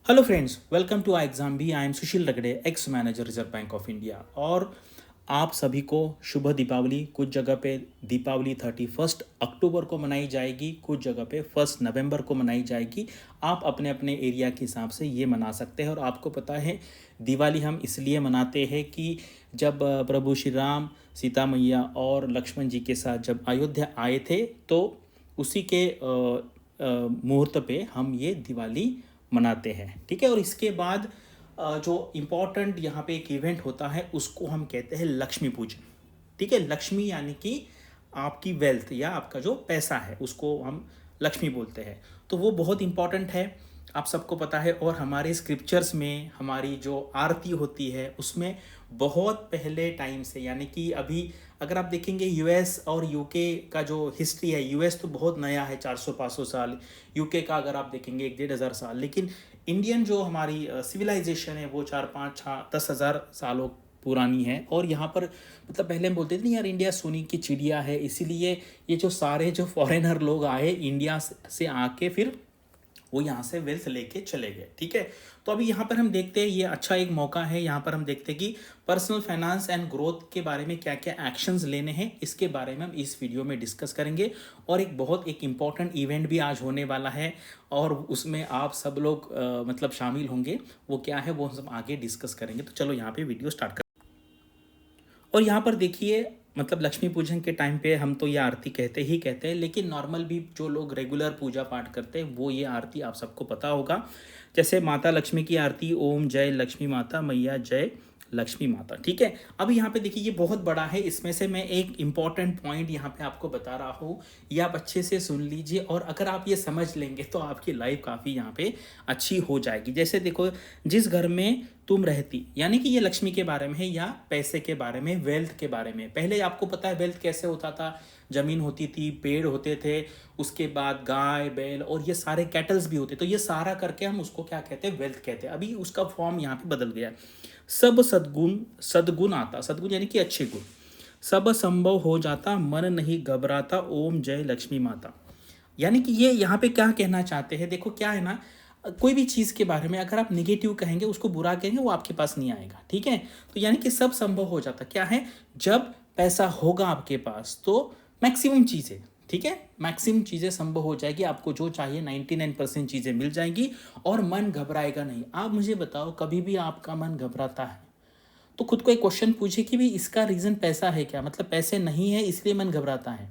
Hello friends, welcome to exam B. I am Sushil Ragade, ex manager Reserve Bank of India. और आप सभी को शुभ दीपावली। कुछ जगह पे दीपावली 31 अक्टूबर को मनाई जाएगी, कुछ जगह पे 1 नवंबर को मनाई जाएगी। आप अपने अपने एरिया के हिसाब से ये मना सकते हैं। और आपको पता है दिवाली हम इसलिए मनाते हैं कि जब प्रभु श्री राम, सीता मैया और लक्ष्मण जी के साथ जब अयोध्या आए थे, तो उसी के मुहूर्त पे हम ये दिवाली मनाते हैं। ठीक है। और इसके बाद जो इम्पोर्टेंट यहाँ पे एक इवेंट होता है उसको हम कहते हैं लक्ष्मी पूजन। ठीक है। लक्ष्मी यानी कि आपकी वेल्थ या आपका जो पैसा है उसको हम लक्ष्मी बोलते हैं। तो वो बहुत इम्पोर्टेंट है, आप सबको पता है। और हमारे स्क्रिप्चर्स में हमारी जो आरती होती है उसमें बहुत पहले टाइम से, यानी कि अभी अगर आप देखेंगे यूएस और यूके का जो हिस्ट्री है, यूएस तो बहुत नया है, 400-500 साल। यूके का अगर आप देखेंगे 1-1.5 हज़ार साल। लेकिन इंडियन जो हमारी सिविलाइजेशन है वो 4-5-10 हज़ार सालों पुरानी है। और यहाँ पर मतलब पहले हम बोलते थे नहीं यार, इंडिया सोने की चिड़िया है। इसीलिए ये जो सारे जो फॉरेनर लोग आए इंडिया से आके फिर वो यहाँ से वेल्थ लेके चले गए। ठीक है। तो अभी यहाँ पर हम देखते हैं, ये अच्छा एक मौका है। यहाँ पर हम देखते हैं कि पर्सनल फाइनेंस एंड ग्रोथ के बारे में क्या क्या एक्शंस लेने हैं, इसके बारे में हम इस वीडियो में डिस्कस करेंगे। और एक इम्पॉर्टेंट इवेंट भी आज होने वाला है और उसमें आप सब लोग मतलब शामिल होंगे। वो क्या है वो हम आगे डिस्कस करेंगे। तो चलो यहाँ पे वीडियो स्टार्ट। और यहाँ पर देखिए, मतलब लक्ष्मी पूजन के टाइम पे हम तो ये आरती कहते हैं, लेकिन नॉर्मल भी जो लोग रेगुलर पूजा पाठ करते हैं वो ये आरती आप सबको पता होगा। जैसे माता लक्ष्मी की आरती, ओम जय लक्ष्मी माता मैया जय लक्ष्मी माता। ठीक है। अब यहाँ पे देखिए ये बहुत बड़ा है, इसमें से मैं एक इम्पॉर्टेंट पॉइंट यहाँ पे आपको बता रहा हूँ, ये आप अच्छे से सुन लीजिए। और अगर आप ये समझ लेंगे तो आपकी लाइफ काफ़ी यहाँ पे अच्छी हो जाएगी। जैसे देखो, जिस घर में तुम रहती, यानी कि ये लक्ष्मी के बारे में है या पैसे के बारे में, वेल्थ के बारे में। पहले आपको पता है वेल्थ कैसे होता था, जमीन होती थी, पेड़ होते थे, उसके बाद गाय बैल और ये सारे कैटल्स भी होते। तो ये सारा करके हम उसको क्या कहते हैं, वेल्थ कहते हैं। अभी उसका फॉर्म यहाँ पे बदल गया। सब सद्गुण, सद्गुण आता, सद्गुण यानी कि अच्छे गुण, सब संभव हो जाता, मन नहीं घबराता, ओम जय लक्ष्मी माता। यानी कि ये यहाँ पे क्या कहना चाहते हैं, देखो क्या है ना, कोई भी चीज़ के बारे में अगर आप नेगेटिव कहेंगे, उसको बुरा कहेंगे, वो आपके पास नहीं आएगा। ठीक है। तो यानी कि सब संभव हो जाता क्या है, जब पैसा होगा आपके पास तो मैक्सिमम चीज़ें, ठीक है, मैक्सिमम चीज़ें संभव हो जाएगी। आपको जो चाहिए 99% चीज़ें मिल जाएंगी और मन घबराएगा नहीं। आप मुझे बताओ, कभी भी आपका मन घबराता है तो खुद को एक क्वेश्चन पूछे कि भाई इसका रीज़न पैसा है क्या, मतलब पैसे नहीं है इसलिए मन घबराता है।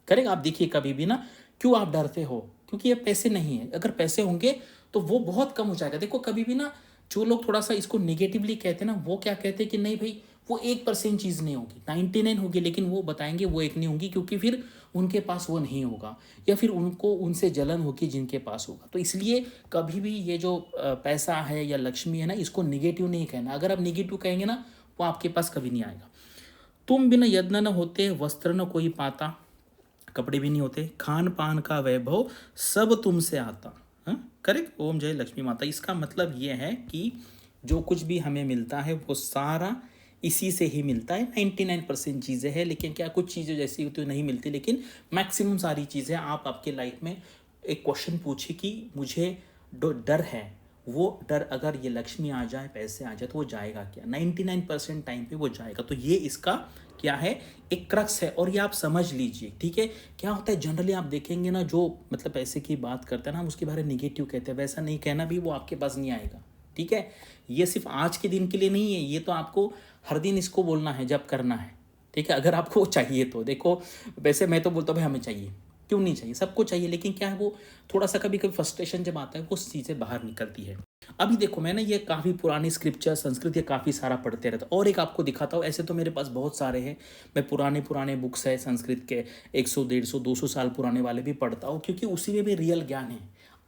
करेक्ट। आप देखिए कभी भी ना, क्यों आप डरते हो, क्योंकि ये पैसे नहीं है। अगर पैसे होंगे तो वो बहुत कम हो जाएगा। देखो कभी भी ना, जो लोग थोड़ा सा इसको नेगेटिवली कहते हैं ना, वो क्या कहते हैं कि नहीं भाई वो 1% चीज़ नहीं होगी, 99 होगी, लेकिन वो बताएंगे वो एक नहीं होगी, क्योंकि फिर उनके पास वो नहीं होगा या फिर उनको उनसे जलन होगी जिनके पास होगा। तो इसलिए कभी भी ये जो पैसा है या लक्ष्मी है ना, इसको निगेटिव नहीं कहना। अगर आप निगेटिव कहेंगे ना, वो आपके पास कभी नहीं आएगा। तुम बिना यत्न न होते, वस्त्र न कोई पाता, कपड़े भी नहीं होते, खान पान का वैभव सब तुमसे आता। हाँ, करेक्ट। ओम जय लक्ष्मी माता। इसका मतलब ये है कि जो कुछ भी हमें मिलता है वो सारा इसी से ही मिलता है। 99% चीज़ें हैं, लेकिन क्या कुछ चीज़ें जैसी होती है नहीं मिलती, लेकिन मैक्सिमम सारी चीज़ें आप आपके लाइफ में एक क्वेश्चन पूछे कि मुझे डर है, वो डर अगर ये लक्ष्मी आ जाए, पैसे आ जाए, तो वो जाएगा क्या, 99% टाइम पे वो जाएगा। तो ये इसका क्या है, एक क्रक्स है। और ये आप समझ लीजिए। ठीक है। क्या होता है जनरली आप देखेंगे ना, जो मतलब पैसे की बात करते हैं ना, हम उसके बारे में निगेटिव कहते हैं। वैसा नहीं कहना भी, वो आपके पास नहीं आएगा। ठीक है। ये सिर्फ आज के दिन के लिए नहीं है, ये तो आपको हर दिन इसको बोलना है जब करना है। ठीक है। अगर आपको चाहिए तो देखो, वैसे मैं तो बोलता हूँ भाई हमें चाहिए, क्यों नहीं चाहिए, सबको चाहिए। लेकिन क्या है, वो थोड़ा सा कभी कभी फ्रस्ट्रेशन जब आता है वो चीज़ें बाहर निकलती है। अभी देखो मैंने ये काफ़ी पुरानी स्क्रिप्चर, संस्कृत, ये काफ़ी सारा पढ़ते रहता। और एक आपको दिखाता हूँ, ऐसे तो मेरे पास बहुत सारे हैं। मैं पुराने पुराने बुक्स है संस्कृत के, 100, 150, 200 साल पुराने वाले भी पढ़ता हूँ, क्योंकि उसी में भी रियल ज्ञान है।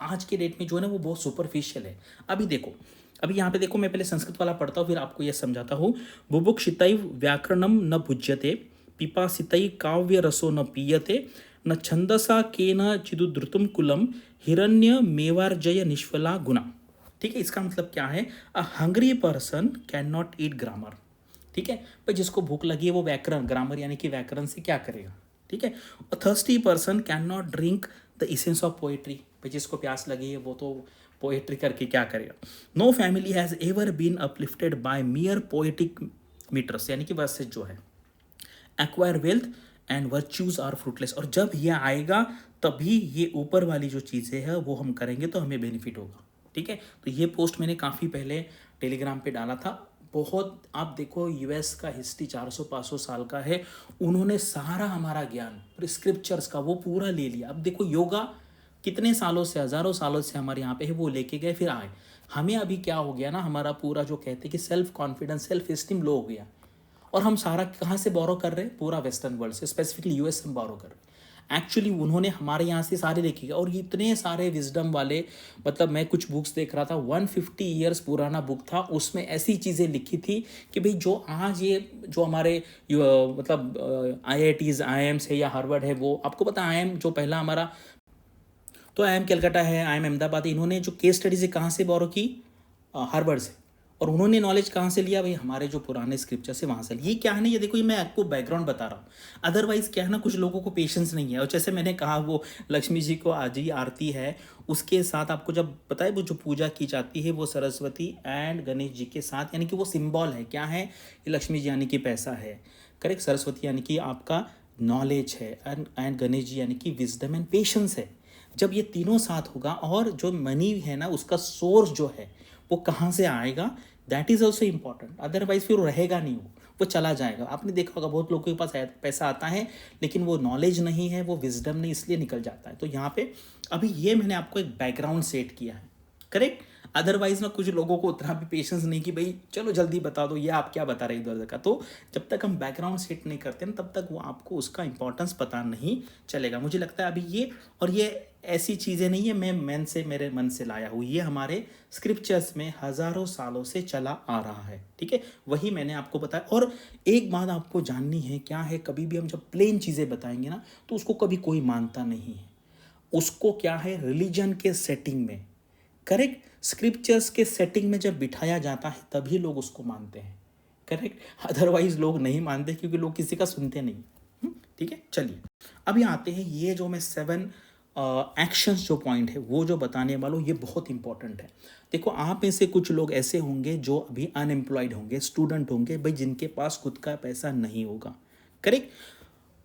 आज के डेट में जो है ना वो बहुत सुपरफिशियल है। अभी देखो, अभी यहाँ पे देखो, मैं पहले संस्कृत वाला पढ़ता हूँ फिर आपको यह समझाता हूँ। बुभुक्षितैव व्याकरणम न भुज्यते, पिपासितै काव्य रसो न पीयते, न छंदसा केन चिदुद्रुतम कुलम, हिरण्य मेवार्जय निष्फला गुना। ठीक है। इसका मतलब क्या है, a hungry person can not eat grammar. ठीक है। भाई जिसको भूख लगी है वो व्याकरण, ग्रामर यानी कि व्याकरण से क्या करेगा। ठीक है। A thirsty person can not drink the essence of poetry. भाई जिसको प्यास लगी है वो तो पोएट्री करके क्या करेगा। No family has ever been uplifted by mere poetic metres, यानी कि वर्सेज जो है, acquire wealth and virtues are fruitless. और जब ये आएगा तभी ये ऊपर वाली जो चीज़ें हैं वो हम करेंगे तो हमें बेनिफिट होगा। ठीक है, तो ये पोस्ट मैंने काफ़ी पहले टेलीग्राम पे डाला था। बहुत, आप देखो यूएस का हिस्ट्री 400-500 साल का है, उन्होंने सारा हमारा ज्ञान स्क्रिप्चर्स का वो पूरा ले लिया। अब देखो योगा कितने सालों से, हज़ारों सालों से हमारे यहाँ पे है, वो लेके गए फिर आए। हमें अभी क्या हो गया ना, हमारा पूरा जो कहते हैं कि सेल्फ कॉन्फिडेंस, सेल्फ एस्टीम लो हो गया। और हम सारा कहाँ से बोरो कर रहे हैं, पूरा वेस्टर्न वर्ल्ड से, स्पेसिफिकली यूएस से हम बोरो कर रहे हैं। एक्चुअली उन्होंने हमारे यहाँ से सारे देखे और इतने सारे विजडम वाले, मतलब मैं कुछ बुक्स देख रहा था, 150 ईयर्स पुराना बुक था, उसमें ऐसी चीज़ें लिखी थी कि भाई जो आज ये जो हमारे मतलब IITs IIMs है या हार्वर्ड है, वो आपको पता IIM जो पहला हमारा, तो IIM कलकत्ता है, IIM अहमदाबाद, इन्होंने जो केस स्टडीज है कहाँ से बोरो की, हार्वर्ड से। और उन्होंने नॉलेज कहाँ से लिया भाई, हमारे जो पुराने स्क्रिप्चर से वहाँ से। ये क्या है ना, ये देखो, ये मैं आपको बैकग्राउंड बता रहा हूँ। अदरवाइज क्या है ना, कुछ लोगों को पेशेंस नहीं है। और जैसे मैंने कहा, वो लक्ष्मी जी को आज ही आरती है, उसके साथ आपको जब पता है वो जो पूजा की जाती है वो सरस्वती एंड गणेश जी के साथ, यानी कि वो सिंबल है, क्या है, ये लक्ष्मी जी यानी कि पैसा है, करेक्ट, सरस्वती यानी कि आपका नॉलेज है, एंड गणेश जी यानी कि विजडम एंड पेशेंस है। जब ये तीनों साथ होगा, और जो मनी है ना उसका सोर्स जो है वो कहाँ से आएगा, that is also important. Otherwise फिर वो रहेगा नहीं, वो चला जाएगा। आपने देखा होगा बहुत लोगों के पास पैसा आता है लेकिन वो नॉलेज नहीं है, वो विजडम नहीं, इसलिए निकल जाता है। तो यहाँ पे अभी ये मैंने आपको एक बैकग्राउंड सेट किया है, करेक्ट। अदरवाइज ना कुछ लोगों को उतना भी पेशेंस नहीं कि भाई चलो जल्दी बता दो, ये आप क्या बता रहे इधर उधर का। तो जब तक हम बैकग्राउंड सेट नहीं करते ना, तब तक वो आपको उसका इंपॉर्टेंस पता नहीं चलेगा। मुझे लगता है अभी ये, और ये ऐसी चीज़ें नहीं है मैं मेरे मन से लाया हूँ, ये हमारे स्क्रिप्चर्स में हज़ारों सालों से चला आ रहा है। ठीक है, वही मैंने आपको बताया। और एक बात आपको जाननी है, क्या है, कभी भी हम जब प्लेन चीज़ें बताएंगे ना तो उसको कभी कोई मानता नहीं है। उसको क्या है, रिलीजन के सेटिंग में, करेक्ट, स्क्रिप्चर्स के सेटिंग में जब बिठाया जाता है तभी लोग उसको मानते हैं, करेक्ट। अदरवाइज लोग नहीं मानते क्योंकि लोग किसी का सुनते नहीं। ठीक है, चलिए अभी आते हैं, ये जो मैं 7 एक्शंस जो पॉइंट है वो जो बताने वाला हूँ, ये बहुत इंपॉर्टेंट है। देखो, आप में से कुछ लोग ऐसे होंगे जो अभी अनएम्प्लॉयड होंगे, स्टूडेंट होंगे, भाई जिनके पास खुद का पैसा नहीं होगा, करेक्ट।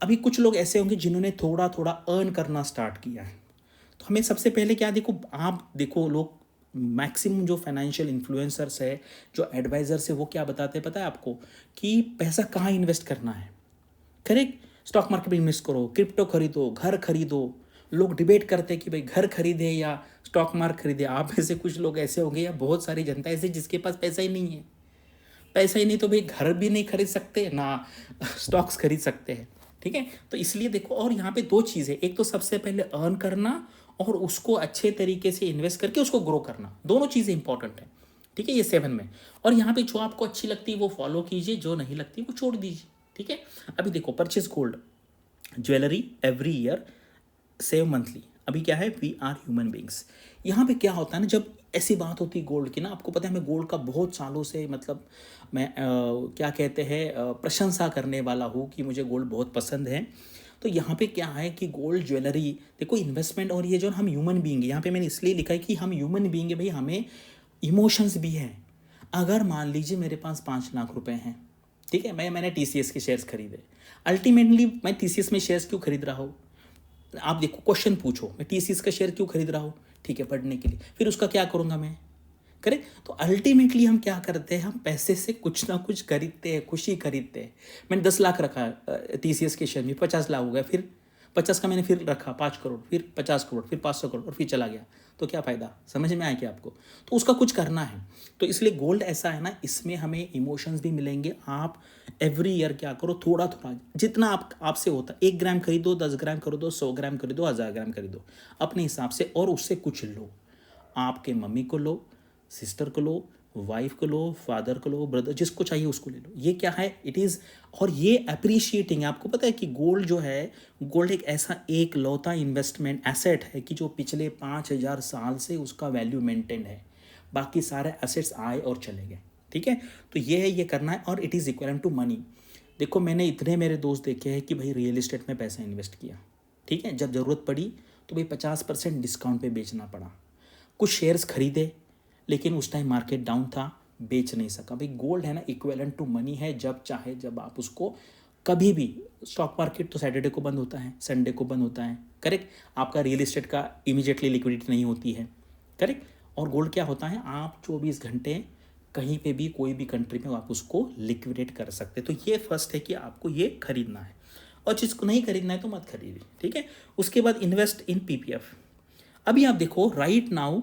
अभी कुछ लोग ऐसे होंगे जिन्होंने थोड़ा थोड़ा अर्न करना स्टार्ट किया है। तो हमें सबसे पहले क्या, देखो आप देखो, लोग मैक्सिमम जो फाइनेंशियल इन्फ्लुएंसर्स है, जो एडवाइजर्स है, वो क्या बताते हैं पता है आपको, कि पैसा कहाँ इन्वेस्ट करना है, करेक्ट। स्टॉक मार्केट में इन्वेस्ट करो, क्रिप्टो खरीदो, घर खरीदो। लोग डिबेट करते हैं कि भाई घर खरीदे या स्टॉक मार्केट खरीदे। आप में से कुछ लोग ऐसे होंगे या बहुत सारी जनता ऐसे जिसके पास पैसा ही नहीं है। पैसा ही नहीं तो भाई घर भी नहीं खरीद सकते ना स्टॉक्स खरीद सकते हैं। ठीक है, तो इसलिए देखो, और यहाँ पे 2 चीज़ें, एक तो सबसे पहले अर्न करना और उसको अच्छे तरीके से इन्वेस्ट करके उसको ग्रो करना, दोनों चीज़ें इंपॉर्टेंट है। ठीक है, ये 7 में। और यहाँ पे जो आपको अच्छी लगती है वो फॉलो कीजिए, जो नहीं लगती वो छोड़ दीजिए। ठीक है, अभी देखो, purchase gold jewellery every year, save monthly. अभी क्या है, वी आर ह्यूमन बींग्स। यहाँ पे क्या होता है ना, जब ऐसी बात होती है गोल्ड की ना, आपको पता है मैं गोल्ड का बहुत सालों से, मतलब मैं क्या कहते हैं, प्रशंसा करने वाला हूँ कि मुझे गोल्ड बहुत पसंद है। तो यहाँ पे क्या है कि गोल्ड ज्वेलरी, देखो इन्वेस्टमेंट, और ये जो हम ह्यूमन बींग, यहाँ पे मैंने इसलिए लिखा है कि हम ह्यूमन बींग है भाई, हमें इमोशंस भी हैं। अगर मान लीजिए मेरे पास 5 लाख रुपए हैं, ठीक है, मैंने TCS के शेयर्स खरीदे, अल्टीमेटली मैं TCS में शेयर्स क्यों खरीद रहा हूँ, आप देखो, क्वेश्चन पूछो, मैं TCS का शेयर क्यों खरीद रहा हूँ, ठीक है, पढ़ने के लिए, फिर उसका क्या करूँगा मैं, करें। तो अल्टीमेटली हम क्या करते हैं, हम पैसे से कुछ ना कुछ खरीदते हैं, खुशी खरीदते हैं। मैंने 10 लाख रखा TCS के शेयर में, 50 लाख हो गया, फिर 50 का मैंने फिर रखा 5 करोड़, फिर 50 करोड़, फिर 500 करोड़, और फिर चला गया। तो क्या फ़ायदा, समझ में आया क्या आपको। तो उसका कुछ करना है। तो इसलिए गोल्ड ऐसा है ना, इसमें हमें इमोशंस भी मिलेंगे। आप एवरी ईयर क्या करो, थोड़ा थोड़ा, जितना आपसे होता है, 1 ग्राम खरीदो, 10 ग्राम खरीदो, 100 ग्राम खरीदो, 1000 ग्राम खरीदो, अपने हिसाब से, और उससे कुछ लो। आपके मम्मी को लो, सिस्टर को लो, वाइफ को लो, फादर को लो, ब्रदर, जिसको चाहिए उसको ले लो। ये क्या है, इट इज़, और ये अप्रिशिएटिंग। आपको पता है कि गोल्ड जो है, गोल्ड एक ऐसा एक लौता इन्वेस्टमेंट एसेट है कि जो पिछले 5000 साल से उसका वैल्यू मेंटेन है। बाकी सारे एसेट्स आए और चले गए। ठीक है, तो ये है, ये करना है, और it is equivalent to money. देखो, मैंने इतने मेरे दोस्त देखे हैं कि भाई रियल इस्टेट में पैसा इन्वेस्ट किया, ठीक है, जब ज़रूरत पड़ी तो भाई 50% डिस्काउंट पे बेचना पड़ा। कुछ शेयर्स खरीदे, लेकिन उस टाइम मार्केट डाउन था, बेच नहीं सका। भाई गोल्ड है ना, इक्विवेलेंट टू मनी है, जब चाहे जब आप उसको कभी भी। स्टॉक मार्केट तो सैटरडे को बंद होता है, संडे को बंद होता है, करेक्ट। आपका रियल एस्टेट का इमीडिएटली लिक्विडिटी नहीं होती है, करेक्ट। और गोल्ड क्या होता है, आप 24 घंटे कहीं पे भी कोई भी कंट्री में आप उसको लिक्विडेट कर सकते। तो ये फर्स्ट है कि आपको ये खरीदना है, और जिसको नहीं खरीदना है तो मत खरीदिए, ठीक है। उसके बाद इन्वेस्ट इन पीपीएफ। अभी आप देखो राइट नाउ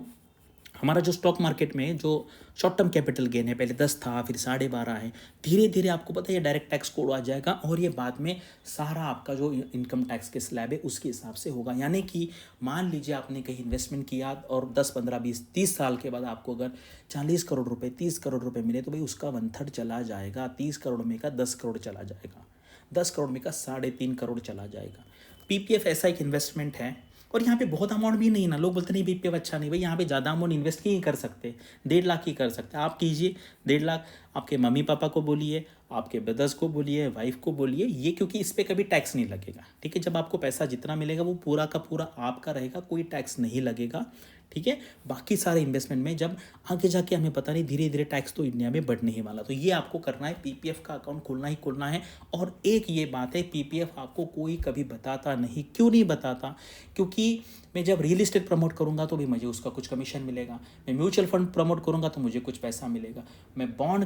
हमारा जो स्टॉक मार्केट में जो शॉर्ट टर्म कैपिटल गेन है, पहले 10 था, फिर 12.5 है, धीरे धीरे आपको पता है ये डायरेक्ट टैक्स कोड आ जाएगा, और ये बाद में सारा आपका जो इनकम टैक्स के स्लैब है उसके हिसाब से होगा। यानी कि मान लीजिए आपने कहीं इन्वेस्टमेंट किया और 10, 15, 20, 30 साल के बाद आपको अगर 40 करोड़ रुपए, 30 करोड़ रुपए मिले, तो भाई उसका 1/3 चला जाएगा। 30 करोड़ में का 10 करोड़ चला जाएगा, 10 करोड़ में का 3.5 करोड़ चला जाएगा। पीपीएफ ऐसा एक इन्वेस्टमेंट है, और यहाँ पे बहुत अमाउंट भी नहीं ना। लोग बोलते नहीं पीपीएफ अच्छा नहीं, भाई यहाँ पे ज़्यादा अमाउंट इन्वेस्ट ही कर सकते, 1.5 लाख ही कर सकते, आप कीजिए 1.5 लाख। आपके मम्मी पापा को बोलिए, आपके ब्रदर्स को बोलिए, वाइफ को बोलिए, ये क्योंकि इस पर कभी टैक्स नहीं लगेगा, ठीक है। जब आपको पैसा जितना मिलेगा वो पूरा का पूरा आपका रहेगा, कोई टैक्स नहीं लगेगा, ठीक है। बाकी सारे इन्वेस्टमेंट में जब आगे जाके हमें पता नहीं, धीरे धीरे टैक्स तो इंडिया में बढ़ने ही वाला, तो ये आपको करना है, पीपीएफ का अकाउंट खोलना ही खोलना है। और एक ये बात है, पीपीएफ आपको कोई कभी बताता नहीं। क्यों नहीं बताता? क्योंकि मैं जब रियल इस्टेट प्रमोट करूंगा तो भी मुझे उसका कुछ कमीशन मिलेगा, मैं म्यूचुअल फंड प्रमोट करूंगा तो मुझे कुछ पैसा मिलेगा, मैं बॉन्ड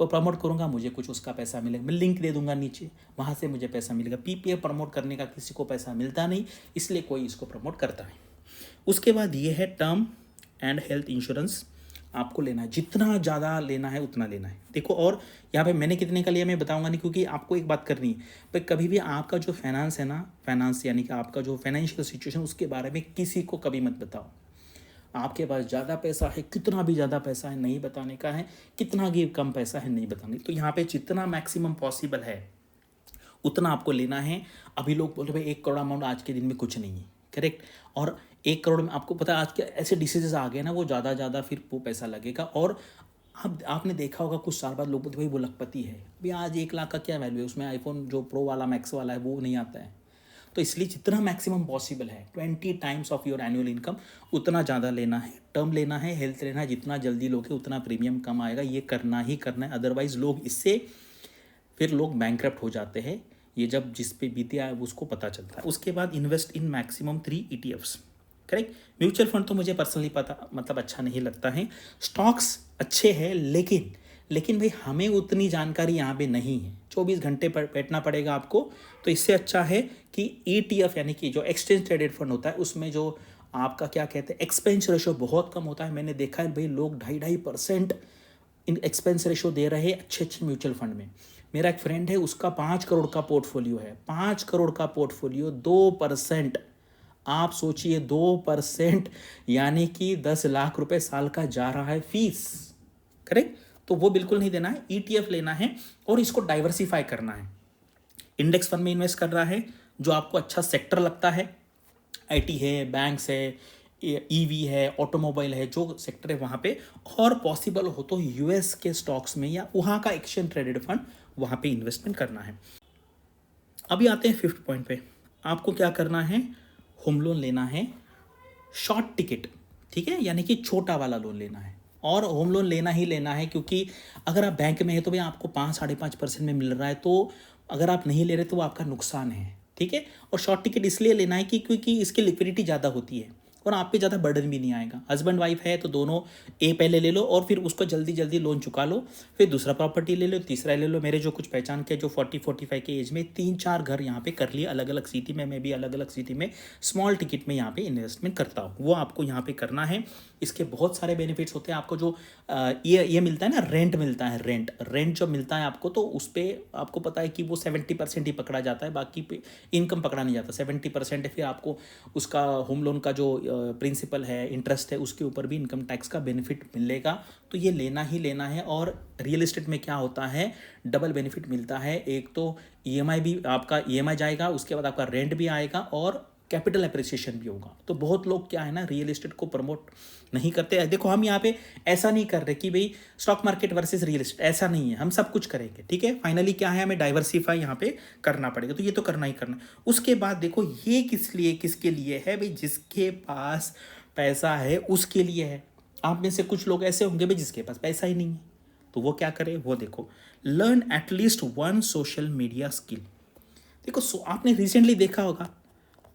प्रमोट करूंगा मुझे कुछ उसका पैसा मिलेगा, मैं लिंक दे दूंगा नीचे, वहाँ से मुझे पैसा मिलेगा। पीपीएफ प्रमोट करने का किसी को पैसा मिलता नहीं, इसलिए कोई इसको प्रमोट करता है। उसके बाद ये है टर्म एंड हेल्थ इंश्योरेंस, आपको लेना है, जितना ज़्यादा लेना है उतना लेना है। देखो, और यहाँ पे मैंने कितने का लिया मैं बताऊंगा नहीं, क्योंकि आपको एक बात करनी है भाई, कभी भी आपका जो फाइनेंस है ना, फाइनेंस यानी कि आपका जो फाइनेंशियल सिचुएशन, उसके बारे में किसी को कभी मत बताओ। आपके पास ज़्यादा पैसा है, कितना भी ज़्यादा पैसा है नहीं बताने का है, कितना भी कम पैसा है नहीं बताने। तो यहाँ पे जितना मैक्सिमम पॉसिबल है उतना आपको लेना है। अभी लोग बोल रहे भाई 1 करोड़ अमाउंट आज के दिन में कुछ नहीं है, करेक्ट। और 1 करोड़ में आपको पता है आज के ऐसे डिसीजेस आ गए ना, वो ज़्यादा फिर वो पैसा लगेगा। और अब आपने देखा होगा कुछ साल बाद लोग बोलते भाई वो लखपति है, भाई आज 1 लाख का क्या वैल्यू है, उसमें आईफोन जो प्रो वाला मैक्स वाला है वो नहीं आता है। तो इसलिए जितना मैक्सिमम पॉसिबल है 20 times of your annual income उतना ज़्यादा लेना है। टर्म लेना है, हेल्थ लेना है, जितना जल्दी लोगे उतना प्रीमियम कम आएगा, ये करना ही करना है। अदरवाइज लोग इससे फिर लोग बैंकक्रप्ट हो जाते हैं, ये जब जिस पे बीते आए उसको पता चलता है। उसके बाद invest in maximum 3 ETFs, correct. Mutual fund तो मुझे पर्सनली पता मतलब अच्छा नहीं लगता है, स्टॉक्स अच्छे हैं, लेकिन भाई हमें उतनी जानकारी यहाँ पे नहीं है, 24 घंटे बैठना पड़ेगा आपको। तो इससे अच्छा है कि ETF यानी कि जो एक्सचेंज ट्रेडेड फंड होता है, उसमें जो आपका क्या कहते हैं एक्सपेंस रेशो बहुत कम होता है। मैंने देखा है भाई लोग 2.5% एक्सपेंस रेशो दे रहे हैं अच्छे म्यूचुअल फंड में। मेरा एक फ्रेंड है, उसका 5 करोड़ का पोर्टफोलियो है, 5 करोड़ का पोर्टफोलियो, 2%। आप सोचिए 2%, यानी कि 10 लाख रुपए साल का जा रहा है फीस, करेक्ट। तो वो बिल्कुल नहीं देना है, ETF लेना है और इसको डाइवर्सिफाई करना है। इंडेक्स फंड में इन्वेस्ट कर रहा है जो आपको अच्छा सेक्टर लगता है, IT है, बैंक्स है, EV है, ऑटोमोबाइल है, जो सेक्टर है वहाँ पे, और पॉसिबल हो तो US के स्टॉक्स में या वहाँ का एक्सचेंज ट्रेडेड फंड वहाँ पे इन्वेस्टमेंट करना है। अभी आते हैं 5th पॉइंट पे, आपको क्या करना है, होम लोन लेना है, शॉर्ट टिकट, ठीक है, यानी कि छोटा वाला लोन लेना है। और होम लोन लेना ही लेना है, क्योंकि अगर आप बैंक में है तो भाई आपको 5-5.5% में मिल रहा है, तो अगर आप नहीं ले रहे तो वो आपका नुकसान है, ठीक है। और शॉर्ट टिकट इसलिए लेना है कि क्योंकि इसकी लिक्विडिटी ज़्यादा होती है और आप पे ज़्यादा बर्डन भी नहीं आएगा। हस्बैंड वाइफ है तो दोनों पहले ले लो और फिर उसको जल्दी जल्दी लोन चुका लो, फिर दूसरा प्रॉपर्टी ले लो, तीसरा ले लो। मेरे जो कुछ पहचान के जो 40-45 के एज में 3-4 घर यहाँ पे कर लिए अलग अलग सिटी में, मैं भी अलग अलग सिटी में स्मॉल टिकट में यहाँ पे इन्वेस्टमेंट करता हूँ, वो आपको यहाँ पे करना है। इसके बहुत सारे बेनिफिट्स होते हैं। आपको जो ये मिलता है ना, रेंट मिलता है, रेंट जो मिलता है आपको, तो उस पर आपको पता है कि वो 70% ही पकड़ा जाता है, बाकी पे इनकम पकड़ा नहीं जाता, 70% है। फिर आपको उसका होम लोन का जो प्रिंसिपल है, इंटरेस्ट है, उसके ऊपर भी इनकम टैक्स का बेनिफिट मिलेगा। तो ये लेना ही लेना है। और रियल एस्टेट में क्या होता है, डबल बेनिफिट मिलता है। एक तो EMI भी आपका EMI जाएगा, उसके बाद आपका रेंट भी आएगा और कैपिटल अप्रिसिएशन भी होगा। तो बहुत लोग क्या है ना, रियल एस्टेट को प्रमोट नहीं करते। देखो हम यहाँ पे ऐसा नहीं कर रहे कि भाई stock market versus real estate, ऐसा नहीं है, हम सब कुछ करेंगे, ठीक है। फाइनली क्या है, हमें डाइवर्सिफाई यहाँ पे करना पड़ेगा, तो ये तो करना ही करना। उसके बाद देखो ये किसके लिए है भाई, जिसके पास पैसा है उसके लिए है। आप में से कुछ लोग ऐसे होंगे भाई जिसके पास पैसा ही नहीं है, तो वो क्या करे, वो देखो, learn at least one social media skill. देखो आपने रिसेंटली देखा होगा,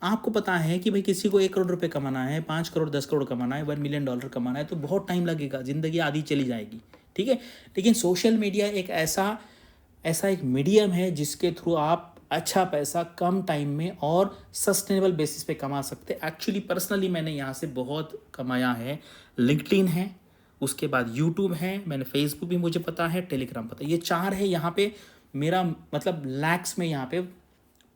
आपको पता है कि भाई किसी को 1 करोड़ रुपए कमाना है, 5 करोड़ 10 करोड़ कमाना है, $1 मिलियन कमाना है, तो बहुत टाइम लगेगा, ज़िंदगी आधी चली जाएगी, ठीक है। लेकिन सोशल मीडिया एक ऐसा ऐसा एक मीडियम है जिसके थ्रू आप अच्छा पैसा कम टाइम में और सस्टेनेबल बेसिस पे कमा सकते हैं। एक्चुअली पर्सनली मैंने यहाँ से बहुत कमाया है। लिंक्डइन है, उसके बाद यूट्यूब है, मैंने फेसबुक भी मुझे पता है, टेलीग्राम पता है, ये 4 है यहाँ पे मेरा मतलब लैक्स में यहाँ पे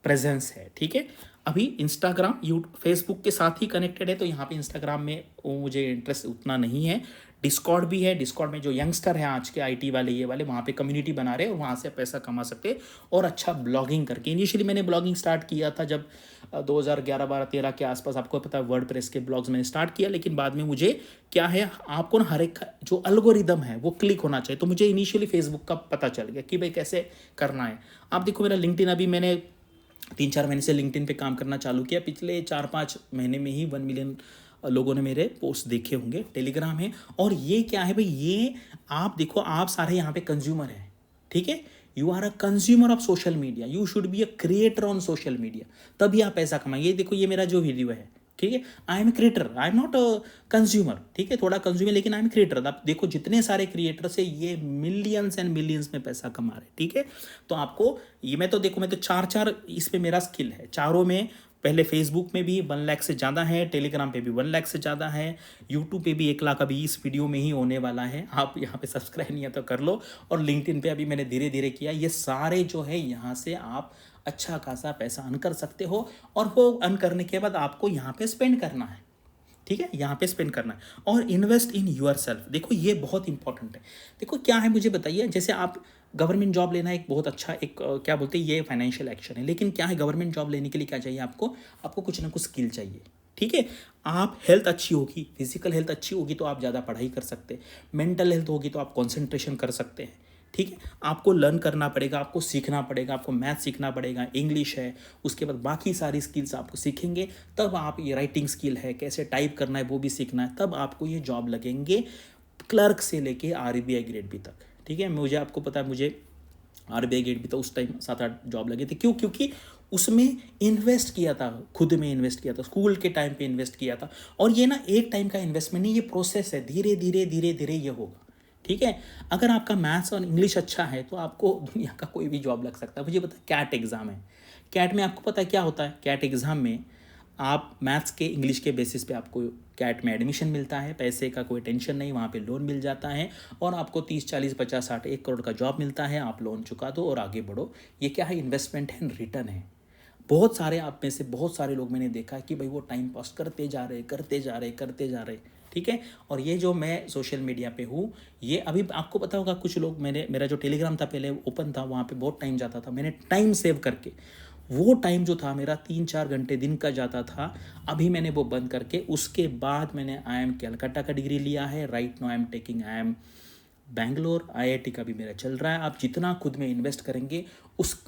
प्रेजेंस है, ठीक है। अभी इंस्टाग्राम यूट्यूब फेसबुक के साथ ही कनेक्टेड है, तो यहाँ पे इंस्टाग्राम में वो मुझे इंटरेस्ट उतना नहीं है। डिस्कॉर्ड भी है, डिस्कॉर्ड में जो यंगस्टर हैं आज के आईटी वाले ये वाले वहाँ पे कम्युनिटी बना रहे हैं और वहाँ से पैसा कमा सकते हैं और अच्छा ब्लॉगिंग करके। इनिशियली मैंने ब्लॉगिंग स्टार्ट किया था जब 2011-12-13 के आसपास, आपको पता है वर्डप्रेस के ब्लॉग्स मैंने स्टार्ट किया, लेकिन बाद में मुझे क्या है, आपको ना हर एक जो एल्गोरिदम है वो क्लिक होना चाहिए, तो मुझे इनिशियली फेसबुक का पता चल गया कि भाई कैसे करना है। आप देखो मेरा लिंक्डइन, अभी मैंने 3-4 महीने से लिंक्डइन पे काम करना चालू किया, पिछले 4-5 महीने में ही 1 मिलियन लोगों ने मेरे पोस्ट देखे होंगे। टेलीग्राम है, और ये क्या है भाई, ये आप देखो आप सारे यहाँ पे कंज्यूमर हैं, ठीक है। You are a consumer of social media, you should be a creator on social media, तभी आप पैसा कमाएंगे। ये देखो ये मेरा जो वीडियो है, ठीक है, I am creator, I am not a consumer, ठीक है, थोड़ा कंज्यूमर लेकिन आई एम क्रिएटर। आप देखो जितने सारे क्रिएटर से ये मिलियंस एंड मिलियंस में पैसा कमा रहे, ठीक है। तो आपको ये, मैं तो देखो मैं तो 4 इस पे मेरा स्किल है, चारों में। पहले फेसबुक में भी 1 लाख से ज़्यादा है, टेलीग्राम पे भी 1 लाख से ज़्यादा है, यूट्यूब पे भी 1 लाख अभी इस वीडियो में ही होने वाला है। आप यहाँ पे सब्सक्राइब नहीं है तो कर लो, और लिंक्डइन पे अभी मैंने धीरे धीरे किया। ये सारे जो है यहाँ से आप अच्छा खासा पैसा अर्न कर सकते हो, और वो अर्न करने के बाद आपको यहाँ पे स्पेंड करना है, ठीक है, यहाँ पे स्पेंड करना है। और इन्वेस्ट इन यूर सेल्फ, देखो ये बहुत इंपॉर्टेंट है। देखो क्या है मुझे बताइए, जैसे आप गवर्नमेंट जॉब लेना एक बहुत अच्छा एक क्या बोलते हैं, ये फाइनेंशियल एक्शन है, लेकिन क्या है गवर्नमेंट जॉब लेने के लिए क्या चाहिए आपको, आपको कुछ ना कुछ स्किल चाहिए, ठीक है। आप हेल्थ अच्छी होगी, फिजिकल हेल्थ अच्छी होगी तो आप ज़्यादा पढ़ाई कर सकते हैं, मेंटल हेल्थ होगी तो आप कॉन्सेंट्रेशन कर सकते हैं, ठीक है। आपको लर्न करना पड़ेगा, आपको सीखना पड़ेगा, आपको मैथ सीखना पड़ेगा, इंग्लिश है, उसके बाद बाकी सारी स्किल्स आपको सीखेंगे, तब आप ये राइटिंग स्किल है, कैसे टाइप करना है वो भी सीखना है, तब आपको ये जॉब लगेंगे, क्लर्क से लेके आरबीआई ग्रेड बी तक, ठीक है। मुझे आपको पता है, मुझे आरबीआई ग्रेड बी तो उस टाइम 7-8 जॉब लगे थे। क्यों? क्योंकि उसमें इन्वेस्ट किया था, खुद में इन्वेस्ट किया था, स्कूल के टाइम पे इन्वेस्ट किया था। और ये ना एक टाइम का इन्वेस्टमेंट नहीं, ये प्रोसेस है, धीरे धीरे धीरे धीरे ये होगा, ठीक है। अगर आपका मैथ्स और इंग्लिश अच्छा है तो आपको दुनिया का कोई भी जॉब लग सकता है। मुझे पता है कैट एग्ज़ाम है, कैट में आपको पता है क्या होता है, कैट एग्ज़ाम में आप मैथ्स के इंग्लिश के बेसिस पे आपको कैट में एडमिशन मिलता है, पैसे का कोई टेंशन नहीं, वहाँ पे लोन मिल जाता है, और आपको 30-40-50-60 1 करोड़ का जॉब मिलता है, आप लोन चुका दो और आगे बढ़ो। ये क्या है, इन्वेस्टमेंट है, रिटर्न है। बहुत सारे आप में से बहुत सारे लोग मैंने देखा है कि भाई वो टाइम पास करते जा रहे करते जा रहे करते जा रहे, ठीक है। और ये जो मैं सोशल मीडिया पे हूँ, ये अभी आपको पता होगा, कुछ लोग मेरा जो टेलीग्राम था पहले ओपन था, वहाँ पे बहुत टाइम जाता था, मैंने टाइम सेव करके, वो टाइम जो था मेरा 3-4 घंटे दिन का जाता था, अभी मैंने वो बंद करके, उसके बाद मैंने IIM कलकत्ता का डिग्री लिया है। Right now I am taking IIM Bangalore, IIT का भी मेरा चल रहा है। आप जितना खुद में इन्वेस्ट करेंगे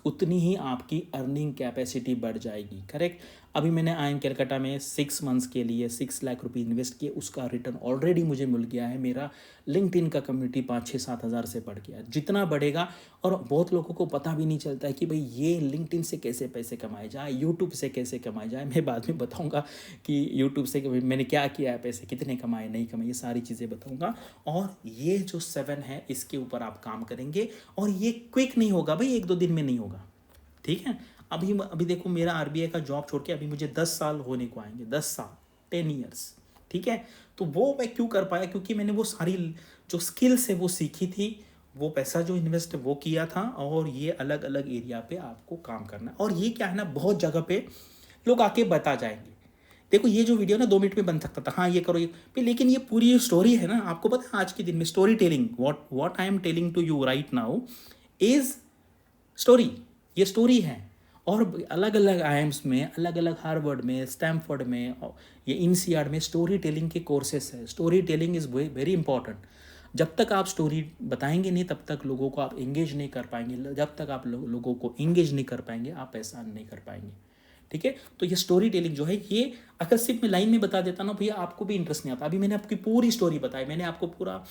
उतनी ही आपकी अर्निंग कैपेसिटी बढ़ जाएगी, करेक्ट। अभी मैंने IIM कलकत्ता में 6 मंथ्स के लिए 6 लाख रुपये इन्वेस्ट किए, उसका रिटर्न ऑलरेडी मुझे मिल गया है। मेरा लिंक्डइन का कम्युनिटी 5-6-7 हज़ार से बढ़ गया, जितना बढ़ेगा। और बहुत लोगों को पता भी नहीं चलता है कि भाई ये लिंक्डइन से कैसे पैसे कमाए जाए, यूट्यूब से कैसे कमाए जाए। मैं बाद में बताऊंगा कि यूट्यूब से मैंने क्या किया है, पैसे कितने कमाए नहीं कमाए, ये सारी चीज़ें बताऊंगा। और ये जो 7 है इसके ऊपर आप काम करेंगे, और ये क्विक नहीं होगा भाई, 1-2 दिन में नहीं होगा, ठीक है। अभी देखो मेरा आरबीआई का जॉब छोड़ के अभी मुझे 10 साल होने को आएंगे, 10 साल, 10 ईयर्स, ठीक है। तो वो मैं क्यों कर पाया, क्योंकि मैंने वो सारी जो स्किल्स है वो सीखी थी, वो पैसा जो इन्वेस्ट वो किया था, और ये अलग अलग एरिया पे आपको काम करना है। और ये क्या है ना, बहुत जगह पे लोग आके बता जाएंगे। देखो ये जो वीडियो ना 2 मिनट में बन सकता था, हाँ ये करो ये, लेकिन ये पूरी स्टोरी है ना, आपको पता है आज के दिन में story telling, what I am telling to you right now is story, ये स्टोरी है। और अलग अलग IIMs में, अलग अलग हार्वर्ड में, स्टैमफोर्ड में, ये INSEAD में स्टोरी टेलिंग के कोर्सेस है। Story telling is very important. जब तक आप स्टोरी बताएंगे नहीं तब तक लोगों को आप इंगेज नहीं कर पाएंगे, जब तक आप लोगों को इंगेज नहीं कर पाएंगे आप ऐसा नहीं कर पाएंगे, ठीक है। तो ये स्टोरी टेलिंग जो है, ये अगर सिर्फ मैं लाइन में बता देता ना भैया, आपको भी इंटरेस्ट नहीं आता। अभी मैंने आपकी पूरी स्टोरी बताई, मैंने आपको पूरा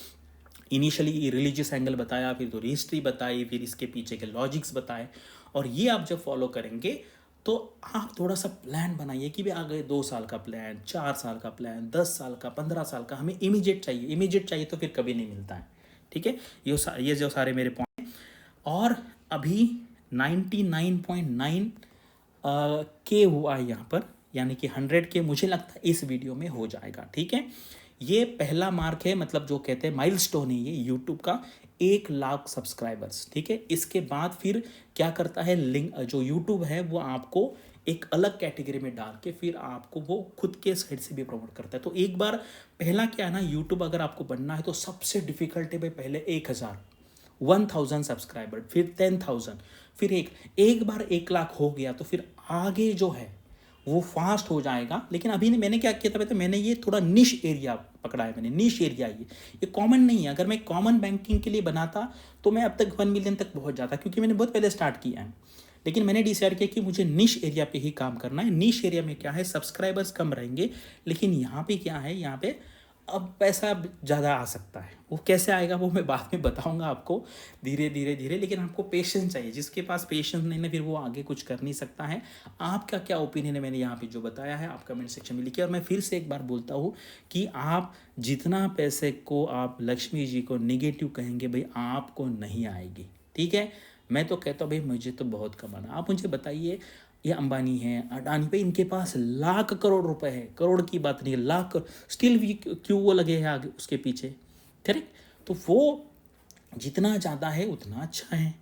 इनिशियली रिलीजियस एंगल बताया, फिर तो हिस्ट्री बताई, फिर इसके पीछे के लॉजिक्स बताए। और ये आप जब फॉलो करेंगे तो आप थोड़ा सा प्लान बनाइए कि भाई आगे 2 साल का प्लान, 4 साल का प्लान, 10 साल का, 15 साल का। हमें इमीडिएट चाहिए, इमीडिएट चाहिए तो फिर कभी नहीं मिलता है। ठीक है, ये जो सारे मेरे पॉइंट। और अभी 99.9 के हुआ है यहाँ पर, यानी कि 100 के मुझे लगता है इस वीडियो में हो जाएगा। ठीक है, ये पहला मार्क है, मतलब जो कहते हैं माइलस्टोन है ये यूट्यूब का, 1 लाख सब्सक्राइबर्स। ठीक है, इसके बाद फिर क्या करता है, लिंक जो यूट्यूब है वो आपको एक अलग कैटेगरी में डाल के फिर आपको वो खुद के साइड से भी प्रमोट करता है। तो एक बार पहला क्या है ना, यूट्यूब अगर आपको बनना है तो सबसे डिफिकल्ट है भाई, पहले 1000 1000 सब्सक्राइबर, फिर 10,000, फिर एक बार 1 लाख हो गया तो फिर आगे जो है वो फास्ट हो जाएगा। लेकिन अभी मैंने क्या किया था, तो मैंने ये थोड़ा निश एरिया पकड़ा है, मैंने निश एरिया, ये कॉमन नहीं है। अगर मैं कॉमन बैंकिंग के लिए बनाता तो मैं अब तक 1 मिलियन तक पहुंच जाता, क्योंकि मैंने बहुत पहले स्टार्ट किया है। लेकिन मैंने डिसाइड किया कि मुझे निश एरिया पे ही काम करना है। निश एरिया में क्या है, सब्सक्राइबर्स कम रहेंगे, लेकिन यहाँ पे क्या है, यहाँ पे अब पैसा ज़्यादा आ सकता है। वो कैसे आएगा वो मैं बाद में बताऊंगा आपको, धीरे धीरे धीरे। लेकिन आपको पेशेंस चाहिए, जिसके पास पेशेंस नहीं ना फिर वो आगे कुछ कर नहीं सकता है। आपका क्या ओपिनियन है, मैंने यहाँ पे जो बताया है आप कमेंट सेक्शन में लिखिए। और मैं फिर से एक बार बोलता हूँ कि आप जितना पैसे को आप लक्ष्मी जी को नेगेटिव कहेंगे भाई, आपको नहीं आएगी। ठीक है, मैं तो कहता हूँ भाई मुझे तो बहुत कमाना। आप मुझे बताइए, ये अंबानी है, अडानी पे, इनके पास लाख करोड़ रुपए है, करोड़ की बात नहीं है, लाख, स्टिल भी क्यों वो लगे हैं आगे उसके पीछे। करेक्ट, तो वो जितना ज़्यादा है उतना अच्छा है।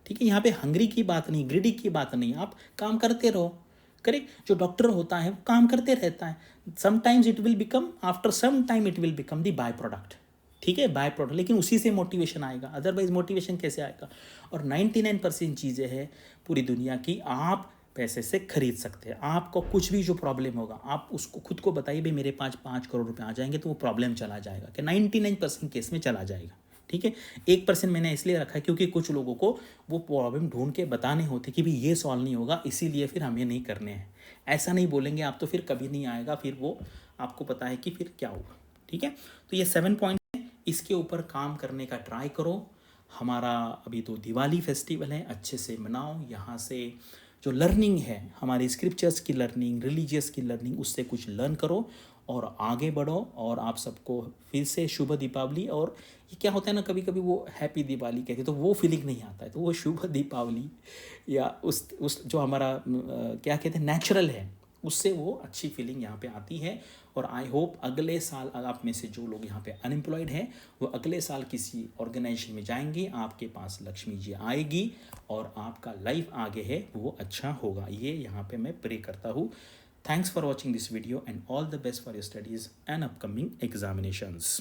ठीक है, यहाँ पे हंगरी की बात नहीं, ग्रीडी की बात नहीं, आप काम करते रहो। करेक्ट, जो डॉक्टर होता है वो काम करते रहता है, sometimes it will become, after some time it will become the by product. ठीक है, बाय प्रोडक्ट, लेकिन उसी से मोटिवेशन आएगा, अदरवाइज मोटिवेशन कैसे आएगा। और 99% चीज़ें हैं पूरी दुनिया की आप पैसे से खरीद सकते हैं। आपको कुछ भी जो प्रॉब्लम होगा, आप उसको खुद को बताइए भाई मेरे पास 5 करोड़ रुपए आ जाएंगे, तो वो प्रॉब्लम चला जाएगा, कि 99% केस में चला जाएगा। ठीक है, 1% मैंने इसलिए रखा है क्योंकि कुछ लोगों को वो प्रॉब्लम ढूंढ के बताने होते कि भाई ये सॉल्व नहीं होगा, इसीलिए फिर हमें नहीं करने हैं। ऐसा नहीं बोलेंगे आप तो फिर कभी नहीं आएगा, फिर वो आपको पता है कि फिर क्या होगा। ठीक है, तो ये 7 पॉइंट है, इसके ऊपर काम करने का ट्राई करो। हमारा अभी तो दिवाली फेस्टिवल है, अच्छे से मनाओ। यहाँ से जो लर्निंग है, हमारी स्क्रिप्चर्स की लर्निंग, रिलीजियस की लर्निंग, उससे कुछ लर्न करो और आगे बढ़ो। और आप सबको फिर से शुभ दीपावली। और ये क्या होता है ना, कभी कभी वो हैप्पी दिवाली कहते हैं तो वो फीलिंग नहीं आता है, तो वो शुभ दीपावली या उस जो हमारा क्या कहते हैं नेचुरल है, उससे वो अच्छी फीलिंग यहाँ पे आती है। और आई होप अगले साल आप में से जो लोग यहाँ पे अनएम्प्लॉयड हैं वो अगले साल किसी ऑर्गेनाइजेशन में जाएंगे, आपके पास लक्ष्मी जी आएगी और आपका लाइफ आगे है वो अच्छा होगा। ये यहाँ पे मैं प्रे करता हूँ। Thanks for watching this video and all the best for your studies and upcoming examinations.